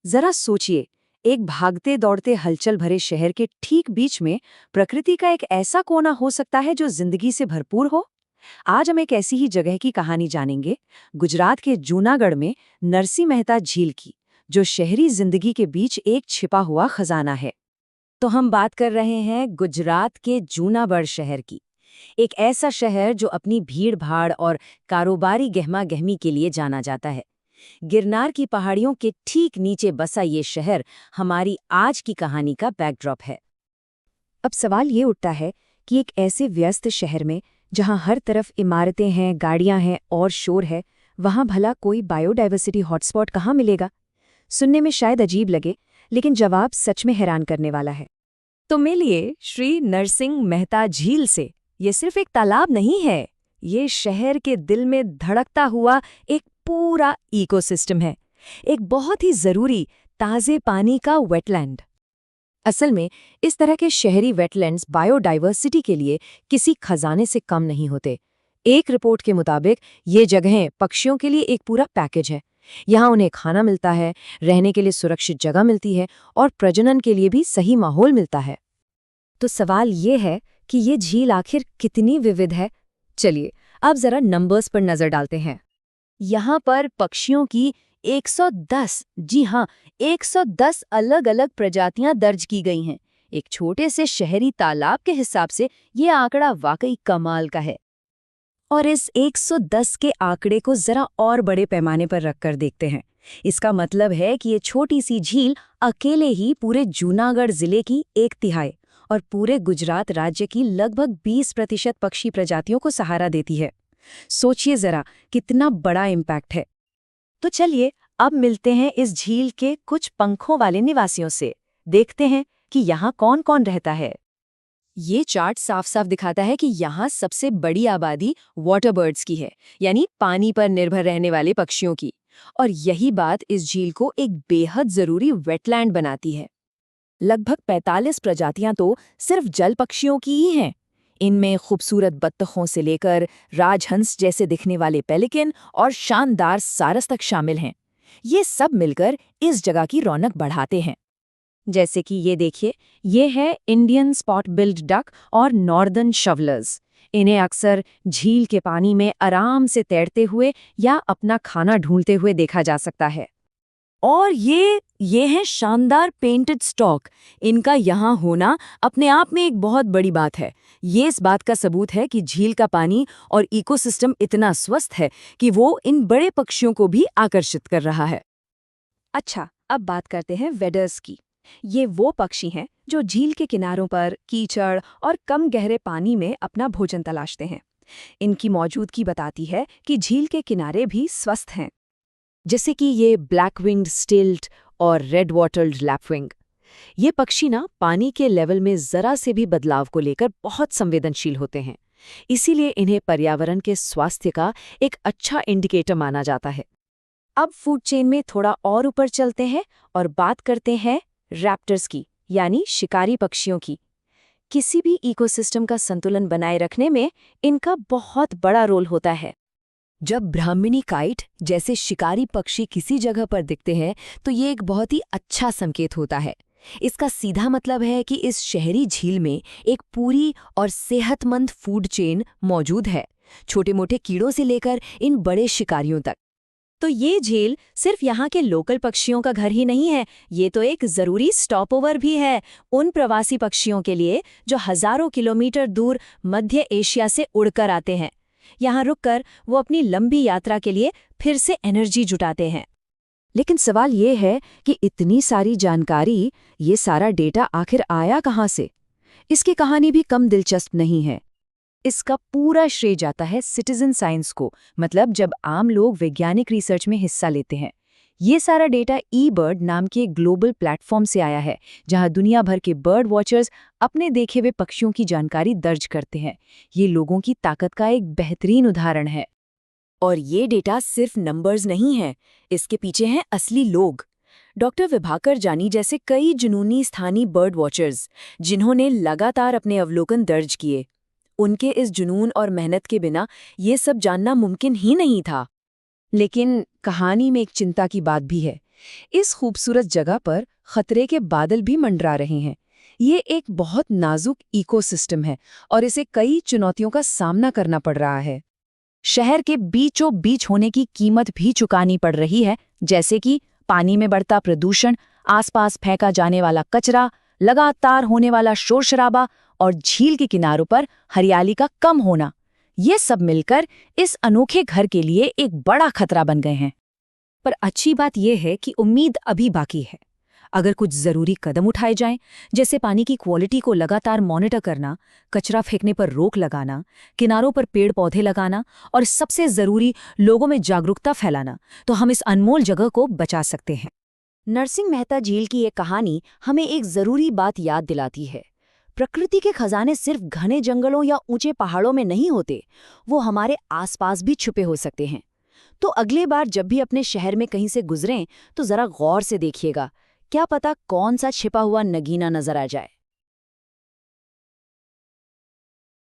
जरा सोचिए, एक भागते दौड़ते हलचल भरे शहर के ठीक बीच में प्रकृति का एक ऐसा कोना हो सकता है जो जिंदगी से भरपूर हो। आज हम एक ऐसी ही जगह की कहानी जानेंगे, गुजरात के जूनागढ़ में नरसी मेहता झील की, जो शहरी जिंदगी के बीच एक छिपा हुआ खजाना है। तो हम बात कर रहे हैं गुजरात के जूनागढ़ शहर की। एक ऐसा शहर जो अपनी भीड़ भाड़ और कारोबारी गहमा गहमी के लिए जाना जाता है। गिरनार की पहाड़ियों के ठीक नीचे बसा ये शहर हमारी आज की कहानी का बैकड्रॉप है। अब सवाल ये उठता है कि एक ऐसे व्यस्त शहर में, जहां हर तरफ इमारतें हैं, गाड़ियां हैं और शोर है, वहां भला कोई बायोडाइवर्सिटी हॉटस्पॉट कहाँ मिलेगा? सुनने में शायद अजीब लगे, लेकिन जवाब सच में हैरान करने वाला है। तो मिलिए श्री नरसिंह मेहता झील से। ये सिर्फ एक तालाब नहीं है, ये शहर के दिल में धड़कता हुआ एक पूरा इकोसिस्टम है, एक बहुत ही जरूरी ताजे पानी का वेटलैंड। असल में इस तरह के शहरी वेटलैंड्स बायोडाइवर्सिटी के लिए किसी खजाने से कम नहीं होते। एक रिपोर्ट के मुताबिक ये जगहें पक्षियों के लिए एक पूरा पैकेज है। यहाँ उन्हें खाना मिलता है, रहने के लिए सुरक्षित जगह मिलती है और प्रजनन के लिए भी सही माहौल मिलता है। तो सवाल ये है कि ये झील आखिर कितनी विविध है। चलिए अब जरा नंबर्स पर नजर डालते हैं। यहाँ पर पक्षियों की 110, जी हाँ, 110 अलग अलग प्रजातियां दर्ज की गई हैं। एक छोटे से शहरी तालाब के हिसाब से ये आंकड़ा वाकई कमाल का है। और इस 110 के आंकड़े को जरा और बड़े पैमाने पर रखकर देखते हैं। इसका मतलब है कि ये छोटी सी झील अकेले ही पूरे जूनागढ़ जिले की 1/3 और पूरे गुजरात राज्य की लगभग 20% पक्षी प्रजातियों को सहारा देती है। सोचिए जरा कितना बड़ा इम्पैक्ट है। तो चलिए अब मिलते हैं इस झील के कुछ पंखों वाले निवासियों से। देखते हैं कि यहाँ कौन कौन रहता है। ये चार्ट साफ साफ दिखाता है कि यहाँ सबसे बड़ी आबादी वाटर बर्ड्स की है, यानी पानी पर निर्भर रहने वाले पक्षियों की। और यही बात इस झील को एक बेहद जरूरी वेटलैंड बनाती है। लगभग 45 प्रजातियां तो सिर्फ जल पक्षियों की ही हैं। इनमें खूबसूरत बत्तखों से लेकर राजहंस जैसे दिखने वाले पेलिकन और शानदार सारस तक शामिल हैं। ये सब मिलकर इस जगह की रौनक बढ़ाते हैं। जैसे कि ये देखिए, ये है इंडियन स्पॉट बिल्ड डक और नॉर्दर्न शवलर्स। इन्हें अक्सर झील के पानी में आराम से तैरते हुए या अपना खाना ढूंढते हुए देखा जा सकता है। और ये हैं शानदार पेंटेड स्टॉक। इनका यहाँ होना अपने आप में एक बहुत बड़ी बात है। ये इस बात का सबूत है कि झील का पानी और इकोसिस्टम इतना स्वस्थ है कि वो इन बड़े पक्षियों को भी आकर्षित कर रहा है। अच्छा, अब बात करते हैं वेडर्स की। ये वो पक्षी हैं जो झील के किनारों पर कीचड़ और कम गहरे पानी में अपना भोजन तलाशते हैं। इनकी मौजूदगी बताती है कि झील के किनारे भी स्वस्थ हैं। जैसे कि ये ब्लैक विंग्ड स्टिल्ट और रेड वॉटर्ड लैपविंग। ये पक्षी ना पानी के लेवल में जरा से भी बदलाव को लेकर बहुत संवेदनशील होते हैं। इसीलिए इन्हें पर्यावरण के स्वास्थ्य का एक अच्छा इंडिकेटर माना जाता है। अब फूड चेन में थोड़ा और ऊपर चलते हैं और बात करते हैं रैप्टर्स की, यानी शिकारी पक्षियों की। किसी भी इकोसिस्टम का संतुलन बनाए रखने में इनका बहुत बड़ा रोल होता है। जब ब्राह्मणी काइट जैसे शिकारी पक्षी किसी जगह पर दिखते हैं तो ये एक बहुत ही अच्छा संकेत होता है। इसका सीधा मतलब है कि इस शहरी झील में एक पूरी और सेहतमंद फूड चेन मौजूद है, छोटे मोटे कीड़ों से लेकर इन बड़े शिकारियों तक। तो ये झील सिर्फ यहाँ के लोकल पक्षियों का घर ही नहीं है, ये तो एक जरूरी स्टॉपओवर भी है उन प्रवासी पक्षियों के लिए जो हजारों किलोमीटर दूर मध्य एशिया से उड़कर आते हैं। यहाँ रुककर वो अपनी लंबी यात्रा के लिए फिर से एनर्जी जुटाते हैं। लेकिन सवाल ये है कि इतनी सारी जानकारी, ये सारा डेटा आखिर आया कहाँ से? इसकी कहानी भी कम दिलचस्प नहीं है। इसका पूरा श्रेय जाता है सिटीजन साइंस को, मतलब जब आम लोग वैज्ञानिक रिसर्च में हिस्सा लेते हैं। ये सारा डेटा ई-बर्ड नाम के एक ग्लोबल प्लेटफॉर्म से आया है, जहां दुनिया भर के बर्ड वॉचर्स अपने देखे हुए पक्षियों की जानकारी दर्ज करते हैं। ये लोगों की ताकत का एक बेहतरीन उदाहरण है। और ये डेटा सिर्फ नंबर्स नहीं है, इसके पीछे हैं असली लोग। डॉक्टर विभाकर जानी जैसे कई जुनूनी स्थानीय बर्ड वॉचर्स, जिन्होंने लगातार अपने अवलोकन दर्ज किए। उनके इस जुनून और मेहनत के बिना ये सब जानना मुमकिन ही नहीं था। लेकिन कहानी में एक चिंता की बात भी है। इस खूबसूरत जगह पर खतरे के बादल भी मंडरा रहे हैं। ये एक बहुत नाजुक इकोसिस्टम है और इसे कई चुनौतियों का सामना करना पड़ रहा है। शहर के बीचों बीच होने की कीमत भी चुकानी पड़ रही है, जैसे कि पानी में बढ़ता प्रदूषण, आसपास फेंका जाने वाला कचरा, लगातार होने वाला शोर शराबा और झील के किनारों पर हरियाली का कम होना। ये सब मिलकर इस अनोखे घर के लिए एक बड़ा खतरा बन गए हैं। पर अच्छी बात यह है कि उम्मीद अभी बाकी है। अगर कुछ जरूरी कदम उठाए जाएं, जैसे पानी की क्वालिटी को लगातार मॉनिटर करना, कचरा फेंकने पर रोक लगाना, किनारों पर पेड़ पौधे लगाना और सबसे जरूरी लोगों में जागरूकता फैलाना, तो हम इस अनमोल जगह को बचा सकते हैं। नरसिंह मेहता झील की ये कहानी हमें एक जरूरी बात याद दिलाती है। प्रकृति के खजाने सिर्फ घने जंगलों या ऊंचे पहाड़ों में नहीं होते, वो हमारे आसपास भी छुपे हो सकते हैं। तो अगली बार जब भी अपने शहर में कहीं से गुजरें, तो जरा गौर से देखिएगा, क्या पता कौन सा छिपा हुआ नगीना नजर आ जाए।